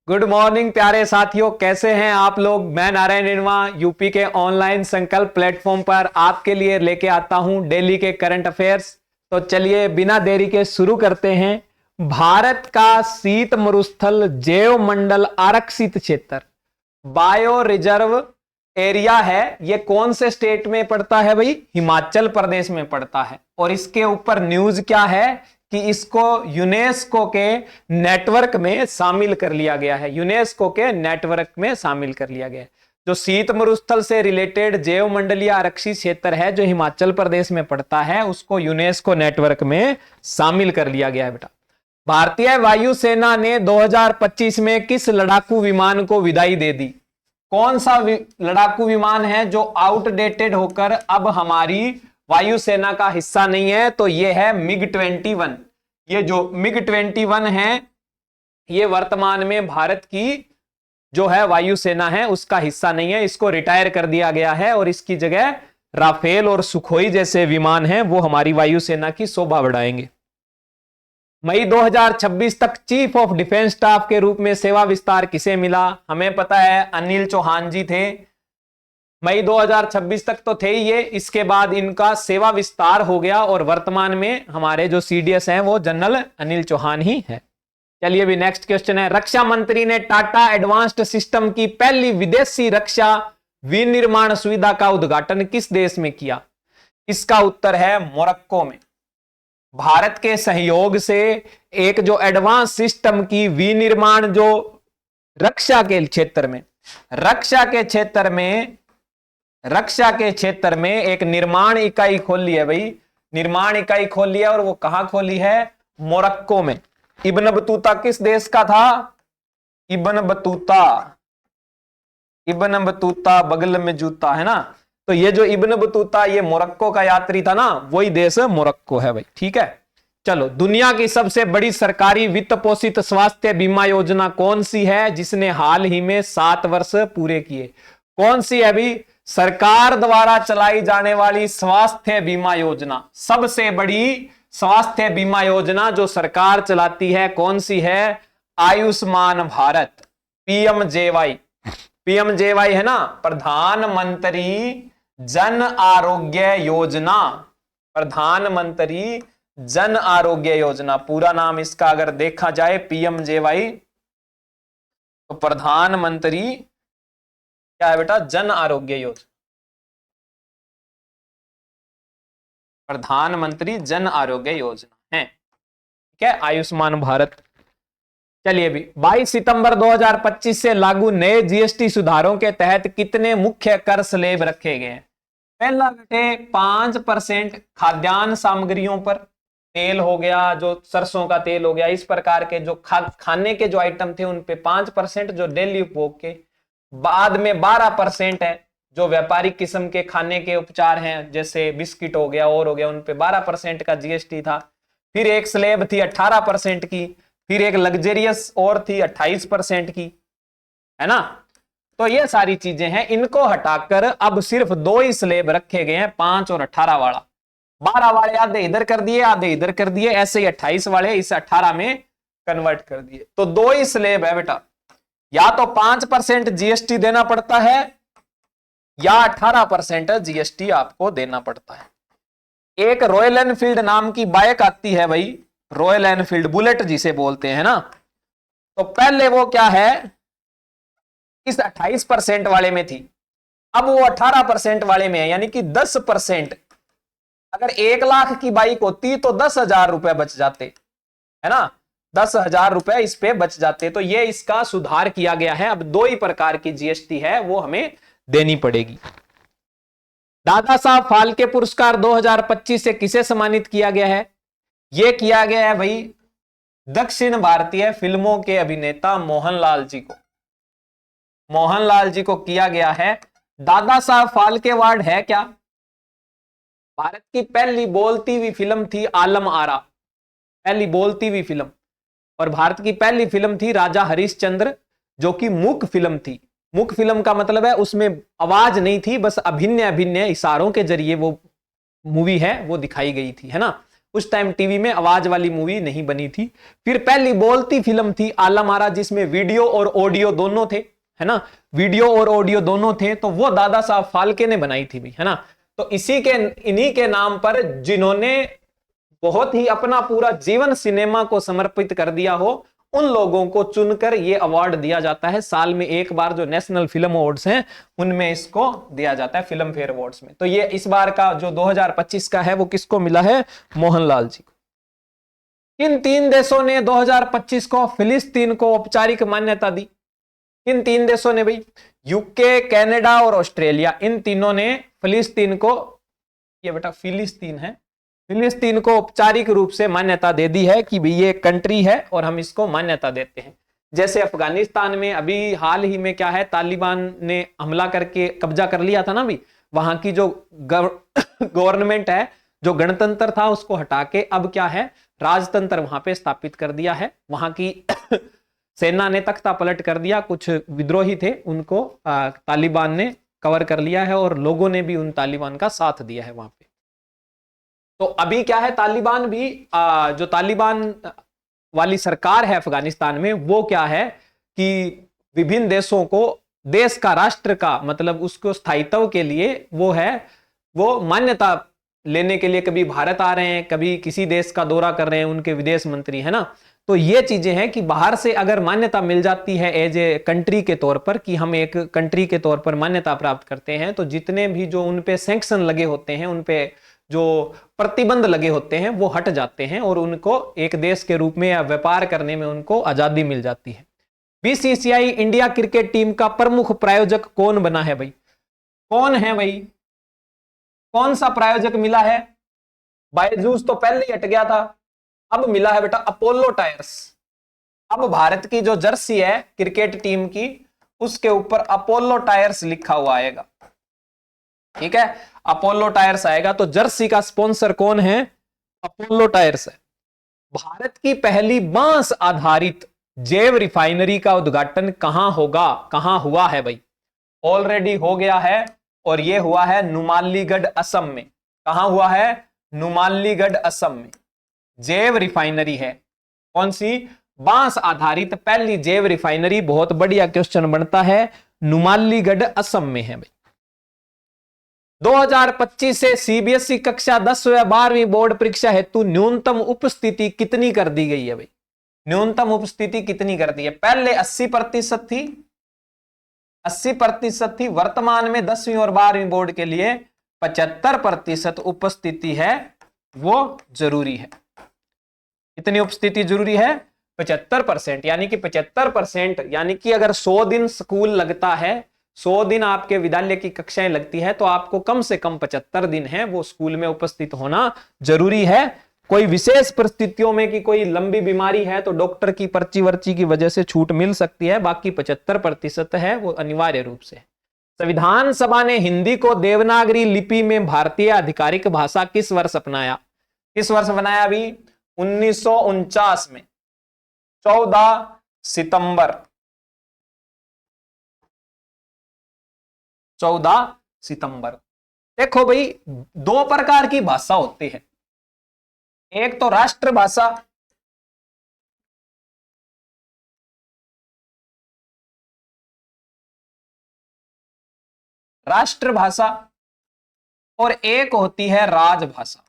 Good morning प्यारे साथियों, कैसे हैं आप लोग। मैं नारायण निरमा यूपी के ऑनलाइन संकल्प प्लेटफॉर्म पर आपके लिए लेके आता हूं डेली के करंट अफेयर्स। तो चलिए बिना देरी के शुरू करते हैं। भारत का शीत मरुस्थल जैव मंडल आरक्षित क्षेत्र बायो रिजर्व एरिया है, ये कौन से स्टेट में पड़ता है भाई? हिमाचल प्रदेश में पड़ता है। और इसके ऊपर न्यूज क्या है कि इसको यूनेस्को के नेटवर्क में शामिल कर लिया गया है। यूनेस्को के नेटवर्क में शामिल कर लिया गया है। जो शीत मरुस्थल से रिलेटेड जैव मंडलीय आरक्षित क्षेत्र है जो हिमाचल प्रदेश में पड़ता है, उसको यूनेस्को नेटवर्क में शामिल कर लिया गया है बेटा। भारतीय वायुसेना ने 2025 में किस लड़ाकू विमान को विदाई दे दी? कौन सा लड़ाकू विमान है जो आउटडेटेड होकर अब हमारी वायुसेना का हिस्सा नहीं है? तो यह है MiG-21। ये जो MiG-21 है ये वर्तमान में भारत की जो है वायुसेना है उसका हिस्सा नहीं है, इसको रिटायर कर दिया गया है और इसकी जगह राफेल और सुखोई जैसे विमान हैं वो हमारी वायुसेना की शोभा बढ़ाएंगे। मई 2026 तक चीफ ऑफ डिफेंस स्टाफ के रूप में सेवा विस्तार किसे मिला? हमें पता है अनिल चौहान जी थे। मई 2026 तक तो थे ही ये, इसके बाद इनका सेवा विस्तार हो गया और वर्तमान में हमारे जो सीडीएस हैं वो जनरल अनिल चौहान ही है। चलिए भी नेक्स्ट क्वेश्चन है। रक्षा मंत्री ने टाटा एडवांस्ड सिस्टम की पहली विदेशी रक्षा विनिर्माण सुविधा का उद्घाटन किस देश में किया? इसका उत्तर है मोरक्को में। भारत के सहयोग से एक जो एडवांस सिस्टम की विनिर्माण जो रक्षा के क्षेत्र में एक निर्माण इकाई खोल ली है भाई। निर्माण इकाई खोल लिया और वो कहां खोली है? मोरक्को में। इब्न बतूता किस देश का था? इब्न बतूता बगल में जूता है ना। तो ये जो इब्न बतूता ये मोरक्को का यात्री था ना, वही देश मोरक्को है भाई। ठीक है, चलो। दुनिया की सबसे बड़ी सरकारी वित्त पोषित स्वास्थ्य बीमा योजना कौन सी है जिसने हाल ही में 7 वर्ष पूरे किए? कौन सी है भी? सरकार द्वारा चलाई जाने वाली स्वास्थ्य बीमा योजना, सबसे बड़ी स्वास्थ्य बीमा योजना जो सरकार चलाती है कौन सी है? आयुष्मान भारत, पीएमजेवाई। पीएमजेवाई है ना, प्रधानमंत्री जन आरोग्य योजना। प्रधानमंत्री जन आरोग्य योजना पूरा नाम इसका अगर देखा जाए पीएमजेवाई, तो प्रधानमंत्री क्या है बेटा? जन आरोग्य योजना। प्रधानमंत्री जन आरोग्य योजना है, ठीक है, आयुष्मान भारत। चलिए भी 22 सितंबर 2025 से लागू नए जीएसटी सुधारों के तहत कितने मुख्य कर स्लैब रखे गए हैं? पहला बेटे 5% खाद्यान्न सामग्रियों पर, तेल हो गया, जो सरसों का तेल हो गया, इस प्रकार के जो खाने के जो आइटम थे उन पे 5%, जो डेली उपभोग के। बाद में 12% है जो व्यापारिक किस्म के खाने के उपचार हैं, जैसे बिस्किट हो गया और हो गया, उन पे 12% का जीएसटी था। फिर एक स्लैब थी 18% की, फिर एक लग्जरियस और थी 28% की, है ना। तो ये सारी चीजें हैं, इनको हटाकर अब सिर्फ 2 ही स्लैब रखे गए हैं, 5 और 18 वाला। 12 वाले आधे इधर कर दिए, आधे इधर कर दिए, ऐसे ही 28 वाले इस 18 में कन्वर्ट कर दिए। तो 2 ही स्लैब है बेटा, या तो 5% जीएसटी देना पड़ता है या 18% जीएसटी आपको देना पड़ता है। एक रॉयल एनफील्ड नाम की बाइक आती है भाई, रॉयल एनफील्ड बुलेट जिसे बोलते हैं ना। तो पहले वो क्या है, इस 28% वाले में थी, अब वो 18% वाले में है, यानी कि 10%। अगर 1 लाख की बाइक होती तो 10,000 रुपए बच जाते, है ना, 10,000 रुपए इस पे बच जाते। तो ये इसका सुधार किया गया है, अब 2 ही प्रकार की जीएसटी है वो हमें देनी पड़ेगी। दादा साहब फाल्के पुरस्कार 2025 से किसे सम्मानित किया गया है? यह किया गया है भाई दक्षिण भारतीय फिल्मों के अभिनेता मोहनलाल जी को। मोहनलाल जी को किया गया है। दादा साहब फाल्के अवार्ड है क्या? भारत की पहली बोलती हुई फिल्म थी आलम आरा, पहली बोलती हुई फिल्म। और भारत की पहली फिल्म थी राजा हरिश्चंद्र, जो कि मूक फिल्म थी। मूक फिल्म का मतलब है उसमें आवाज नहीं थी, बस अभिनय इशारों के जरिए वो मूवी है वो दिखाई गई थी, है ना। उस टाइम टीवी में आवाज वाली मूवी नहीं बनी थी। फिर पहली बोलती फिल्म थी आला मारा, जिसमें वीडियो और ऑडियो दोनों थे, है ना, वीडियो और ऑडियो दोनों थे, तो वो दादा साहब फाल्के ने बनाई थी भी, है ना। तो इन्हीं के नाम पर, जिन्होंने बहुत ही अपना पूरा जीवन सिनेमा को समर्पित कर दिया हो, उन लोगों को चुनकर यह अवार्ड दिया जाता है। साल में एक बार जो नेशनल फिल्म अवार्ड्स हैं उनमें इसको दिया जाता है, फिल्म फेयर अवार्ड्स में। तो ये इस बार का जो 2025 का है वो किसको मिला है? मोहनलाल जी को। किन 3 देशों ने 2025 को फिलिस्तीन को औपचारिक मान्यता दी? किन 3 देशों ने भाई? यूके, कनाडा और ऑस्ट्रेलिया, इन तीनों ने फिलिस्तीन को, ये बेटा फिलिस्तीन है, फिलिस्तीन को औपचारिक रूप से मान्यता दे दी है कि भाई ये कंट्री है और हम इसको मान्यता देते हैं। जैसे अफगानिस्तान में अभी हाल ही में क्या है, तालिबान ने हमला करके कब्जा कर लिया था ना भी, वहां की जो गवर्नमेंट है, जो गणतंत्र था उसको हटा के अब क्या है, राजतंत्र वहां पे स्थापित कर दिया है। वहां की सेना ने तख्ता पलट कर दिया, कुछ विद्रोही थे उनको तालिबान ने कवर कर लिया है और लोगों ने भी उन तालिबान का साथ दिया है वहां पे। तो अभी क्या है, तालिबान भी जो तालिबान वाली सरकार है अफगानिस्तान में, वो क्या है कि विभिन्न देशों को, देश का, राष्ट्र का मतलब उसको स्थायित्व के लिए वो मान्यता लेने के लिए कभी भारत आ रहे हैं, कभी किसी देश का दौरा कर रहे हैं उनके विदेश मंत्री, है ना। तो ये चीजें हैं कि बाहर से अगर मान्यता मिल जाती है एज ए कंट्री के तौर पर, कि हम एक कंट्री के तौर पर मान्यता प्राप्त करते हैं, तो जितने भी जो उन पे सैंक्शन लगे होते हैं, उन पे जो प्रतिबंध लगे होते हैं वो हट जाते हैं और उनको एक देश के रूप में या व्यापार करने में उनको आजादी मिल जाती है। बीसीसीआई इंडिया क्रिकेट टीम का प्रमुख प्रायोजक कौन बना है भाई? कौन है भाई? कौन सा प्रायोजक मिला है? बायजूस तो पहले ही हट गया था, अब मिला है बेटा अपोलो टायर्स। अब भारत की जो जर्सी है क्रिकेट टीम की, उसके ऊपर अपोलो टायर्स लिखा हुआ आएगा, ठीक है, अपोलो टायर्स आएगा। तो जर्सी का स्पॉन्सर कौन है? अपोलो टायर्स है। भारत की पहली बांस आधारित जैव रिफाइनरी का उद्घाटन कहां होगा? कहां हुआ है भाई? ऑलरेडी हो गया है, और यह हुआ है नुमालीगढ़ असम में। कहां हुआ है? नुमालीगढ़ असम में जैव रिफाइनरी है। कौन सी? बांस आधारित पहली जैव रिफाइनरी। बहुत बढ़िया क्वेश्चन बनता है, नुमालीगढ़ असम में है भाई। 2025 से सीबीएसई कक्षा 10 व 12वीं बोर्ड परीक्षा हेतु न्यूनतम उपस्थिति कितनी कर दी गई है भाई? न्यूनतम उपस्थिति कितनी कर दी है? पहले 80% थी, 80% थी, वर्तमान में 10वीं और 12वीं बोर्ड के लिए 75% उपस्थिति है, वो जरूरी है। कितनी उपस्थिति जरूरी है? 75%। यानी कि 75%, यानी कि अगर 100 दिन स्कूल लगता है, 100 दिन आपके विद्यालय की कक्षाएं लगती है, तो आपको कम से कम 75 दिन है वो स्कूल में उपस्थित होना जरूरी है। कोई विशेष परिस्थितियों में कि कोई लंबी बीमारी है तो डॉक्टर की पर्ची वर्ची की वजह से छूट मिल सकती है, बाकी 75% है वो अनिवार्य रूप से। संविधान सभा ने हिंदी को देवनागरी लिपि में भारतीय आधिकारिक भाषा किस वर्ष अपनाया? किस वर्ष बनाया अभी? 1949 में, 14 सितंबर, 14 सितंबर। देखो भाई, 2 प्रकार की भाषा होती है, एक तो राष्ट्रभाषा, राष्ट्रभाषा, और एक होती है राजभाषा।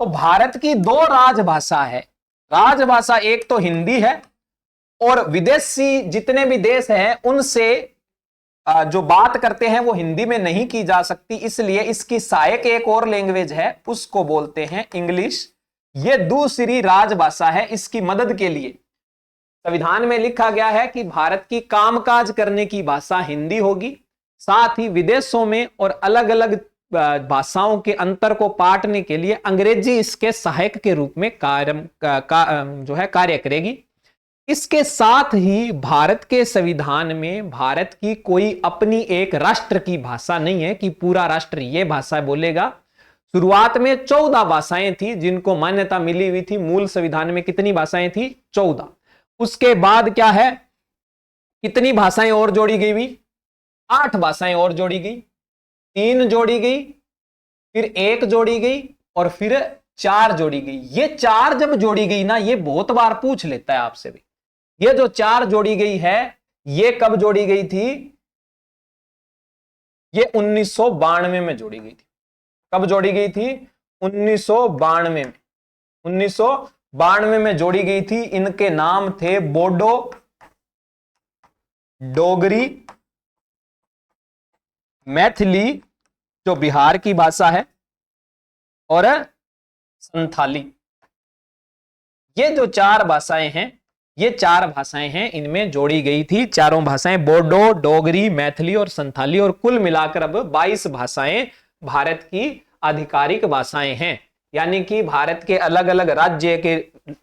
तो भारत की 2 राजभाषा है। राजभाषा एक तो हिंदी है, और विदेशी जितने भी देश हैं उनसे जो बात करते हैं वो हिंदी में नहीं की जा सकती, इसलिए इसकी सहायक एक और लैंग्वेज है, उसको बोलते हैं इंग्लिश। ये दूसरी राजभाषा है। इसकी मदद के लिए संविधान में लिखा गया है कि भारत की कामकाज करने की भाषा हिंदी होगी, साथ ही विदेशों में और अलग अलग भाषाओं के अंतर को पाटने के लिए अंग्रेजी इसके सहायक के रूप में कार्य करेगी। इसके साथ ही भारत के संविधान में भारत की कोई अपनी एक राष्ट्र की भाषा नहीं है कि पूरा राष्ट्र ये भाषा बोलेगा। शुरुआत में 14 भाषाएं थी जिनको मान्यता मिली हुई थी। मूल संविधान में कितनी भाषाएं थी? 14। उसके बाद क्या है, कितनी भाषाएं और जोड़ी गई हुई? 8 भाषाएं और जोड़ी गई, 3 जोड़ी गई फिर एक जोड़ी गई और फिर 4 जोड़ी गई। ये 4 जब जोड़ी गई ना, ये बहुत बार पूछ लेता है आपसे भी। ये जो 4 जोड़ी गई है, ये कब जोड़ी गई थी? ये 1992 में जोड़ी गई थी। कब जोड़ी गई थी? 1992 में। 1992 में जोड़ी गई थी। इनके नाम थे बोडो, डोगरी, मैथिली जो बिहार की भाषा है, और संथाली। ये जो 4 भाषाएं हैं, ये 4 भाषाएं हैं, इनमें जोड़ी गई थी। चारों भाषाएं बोडो, डोगरी, मैथिली और संथाली, और कुल मिलाकर अब 22 भाषाएं भारत की आधिकारिक भाषाएं हैं। यानी कि भारत के अलग अलग राज्य के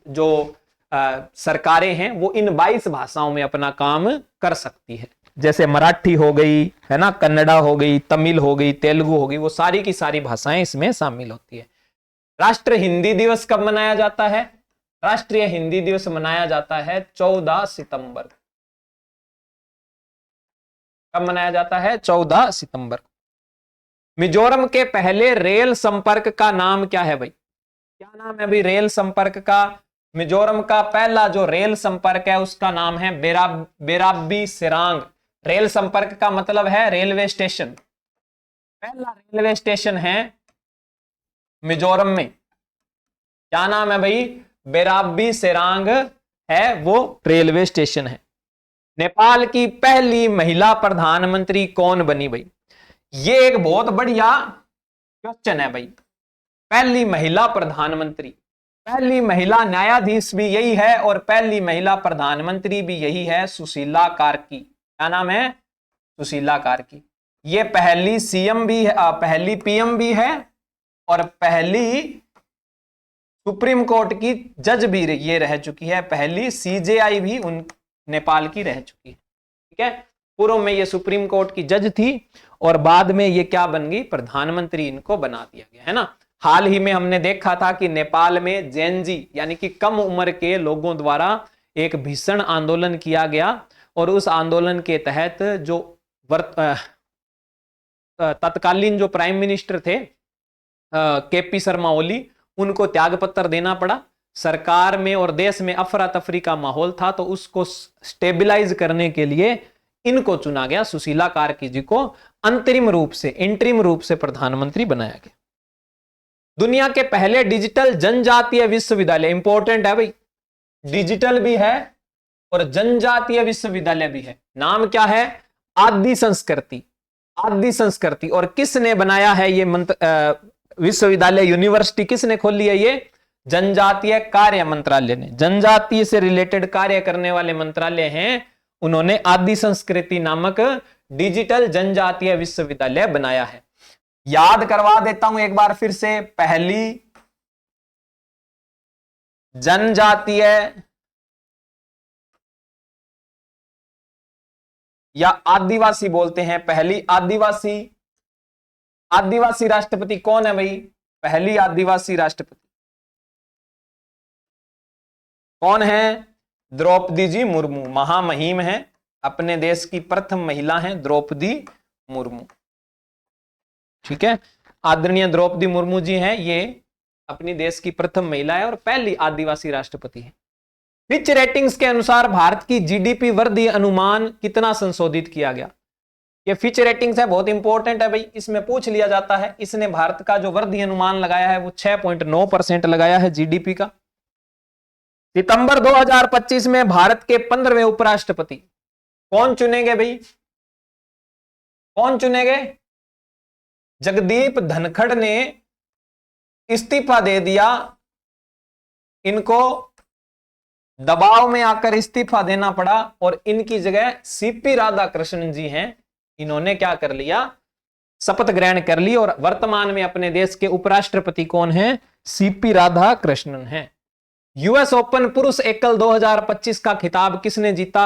जो सरकारें हैं वो इन 22 भाषाओं में अपना काम कर सकती है। जैसे मराठी हो गई, है ना, कन्नड़ा हो गई, तमिल हो गई, तेलुगु हो गई, वो सारी की सारी भाषाएं इसमें शामिल होती है। राष्ट्र हिंदी दिवस कब मनाया जाता है? राष्ट्रीय हिंदी दिवस मनाया जाता है 14 सितंबर। कब मनाया जाता है? 14 सितंबर। मिजोरम के पहले रेल संपर्क का नाम क्या है भाई? क्या नाम है भाई रेल संपर्क का? मिजोरम का पहला जो रेल संपर्क है उसका नाम है बेराबी सिरांग। रेल संपर्क का मतलब है रेलवे स्टेशन। पहला रेलवे स्टेशन है मिजोरम में। क्या नाम है भाई? बेराबी सिरांग है वो रेलवे स्टेशन है। नेपाल की पहली महिला प्रधानमंत्री कौन बनी भाई? ये एक बहुत बढ़िया क्वेश्चन है भाई। पहली महिला प्रधानमंत्री, पहली महिला न्यायाधीश भी यही है और पहली महिला प्रधानमंत्री भी यही है, सुशीला कार्की। क्या नाम है? सुशीला कार्की। ये पहली सीएम भी है, पहली पीएम भी है और पहली सुप्रीम कोर्ट की जज भी ये रह चुकी है। पहली सीजेआई भी उन नेपाल की रह चुकी है। ठीक है, पूर्व में ये सुप्रीम कोर्ट की जज थी और बाद में ये क्या बन गई? प्रधानमंत्री इनको बना दिया गया, है ना। हाल ही में हमने देखा था कि नेपाल में जेनजी यानी कि कम उम्र के लोगों द्वारा एक भीषण आंदोलन किया गया और उस आंदोलन के तहत जो तत्कालीन जो प्राइम मिनिस्टर थे केपी शर्मा ओली, उनको त्यागपत्र देना पड़ा। सरकार में और देश में अफरा तफरी का माहौल था तो उसको स्टेबलाइज करने के लिए इनको चुना गया। सुशीला कार्की जी को अंतरिम रूप से, इंटरिम रूप से प्रधानमंत्री बनाया गया। दुनिया के पहले डिजिटल जनजातीय विश्वविद्यालय, इंपॉर्टेंट है भाई, डिजिटल भी है और जनजातीय विश्वविद्यालय भी है। नाम क्या है? आदि संस्कृति। आदि संस्कृति। और किसने बनाया है ये विश्वविद्यालय, यूनिवर्सिटी किसने खोली है? ये जनजातीय कार्य मंत्रालय ने। जनजातीय से रिलेटेड कार्य करने वाले मंत्रालय हैं, उन्होंने आदि संस्कृति नामक डिजिटल जनजातीय विश्वविद्यालय बनाया है। याद करवा देता हूं एक बार फिर से, पहली जनजातीय या आदिवासी बोलते हैं, पहली आदिवासी राष्ट्रपति कौन है भाई? पहली आदिवासी राष्ट्रपति कौन है? द्रौपदी जी मुर्मू। महामहिम है, अपने देश की प्रथम महिला हैं द्रौपदी मुर्मू। ठीक है, आदरणीय द्रौपदी मुर्मू जी हैं, ये अपनी देश की प्रथम महिला है और पहली आदिवासी राष्ट्रपति है। फिच रेटिंग्स के अनुसार भारत की जीडीपी वृद्धि अनुमान कितना संशोधित किया गया? ये फिच रेटिंग्स है, बहुत इंपॉर्टेंट है भाई, इसमें पूछ लिया जाता है। इसने भारत का जो वृद्धि अनुमान लगाया है वो 6.9% लगाया है जीडीपी का। सितंबर 2025 में भारत के 15वें उपराष्ट्रपति कौन चुनेंगे भाई? कौन चुनेंगे? जगदीप धनखड़ ने इस्तीफा दे दिया। इनको दबाव में आकर इस्तीफा देना पड़ा और इनकी जगह सीपी राधाकृष्णन जी हैं, इन्होंने क्या कर लिया? शपथ ग्रहण कर ली और वर्तमान में अपने देश के उपराष्ट्रपति कौन है? सीपी राधाकृष्णन हैं। यूएस ओपन पुरुष एकल 2025 का खिताब किसने जीता?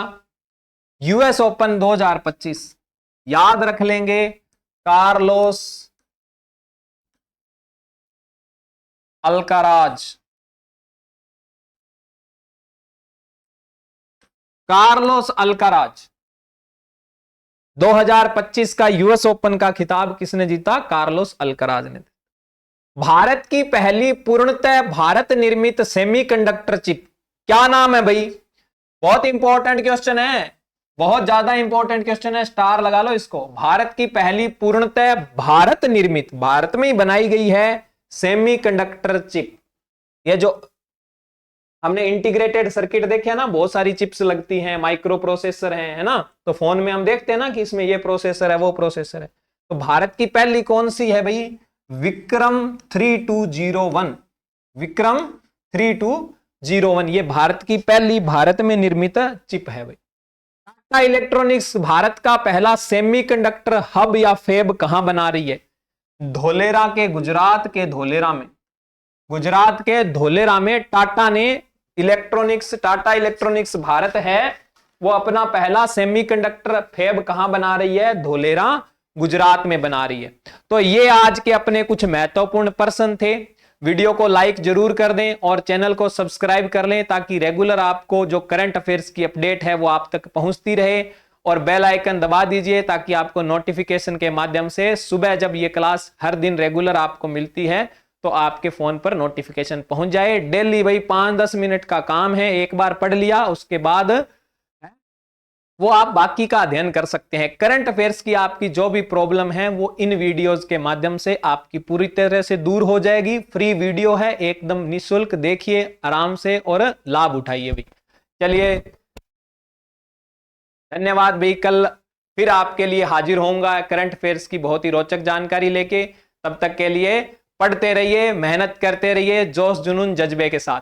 यूएस ओपन 2025 याद रख लेंगे, कार्लोस अल्काराज। कार्लोस अल्काराज 2025 का यूएस ओपन का खिताब किसने जीता? कार्लोस अल्काराज ने। भारत की पहली पूर्णतः भारत निर्मित सेमीकंडक्टर चिप, क्या नाम है भाई? बहुत इंपॉर्टेंट क्वेश्चन है, बहुत ज्यादा इंपॉर्टेंट क्वेश्चन है, स्टार लगा लो इसको। भारत की पहली पूर्णतः भारत निर्मित, भारत में ही बनाई गई है सेमीकंडक्टर चिप। ये जो हमने इंटीग्रेटेड सर्किट देखे ना, बहुत सारी चिप्स लगती हैं, माइक्रो प्रोसेसर है ना, तो फोन में हम देखते हैं ना कि इसमें ये प्रोसेसर है, वो प्रोसेसर है। तो भारत की पहली कौन सी है भाई? विक्रम 3201, विक्रम 3201, ये भारत की पहली भारत में निर्मित चिप है भाई। टाटा इलेक्ट्रॉनिक्स भारत का पहला सेमीकंडक्टर हब या फेब कहां बना रही है? धोलेरा के, गुजरात के धोलेरा में, गुजरात के धोलेरा में टाटा ने इलेक्ट्रॉनिक्स, टाटा इलेक्ट्रॉनिक्स भारत है, वो अपना पहला सेमीकंडक्टर फेब कहां बना रही है? धोलेरा, गुजरात में बना रही है। तो ये आज के अपने कुछ महत्वपूर्ण प्रश्न थे। वीडियो को लाइक जरूर कर दें और चैनल को सब्सक्राइब कर लें ताकि रेगुलर आपको जो करंट अफेयर्स की अपडेट है वो आप तक पहुंचती रहे, और बेल आइकन दबा दीजिए ताकि आपको नोटिफिकेशन के माध्यम से सुबह जब ये क्लास हर दिन रेगुलर आपको मिलती है तो आपके फोन पर नोटिफिकेशन पहुंच जाए। डेली भाई 5-10 मिनट का काम है, एक बार पढ़ लिया उसके बाद वो आप बाकी का अध्ययन कर सकते हैं। करंट अफेयर्स की आपकी जो भी प्रॉब्लम है वो इन वीडियोस के माध्यम से आपकी पूरी तरह से दूर हो जाएगी। फ्री वीडियो है, एकदम निःशुल्क, देखिए आराम से और लाभ उठाइए भाई। चलिए धन्यवाद भाई, कल फिर आपके लिए हाजिर होऊंगा करंट अफेयर्स की बहुत ही रोचक जानकारी लेके। तब तक के लिए पढ़ते रहिए, मेहनत करते रहिए, जोश जुनून जज्बे के साथ।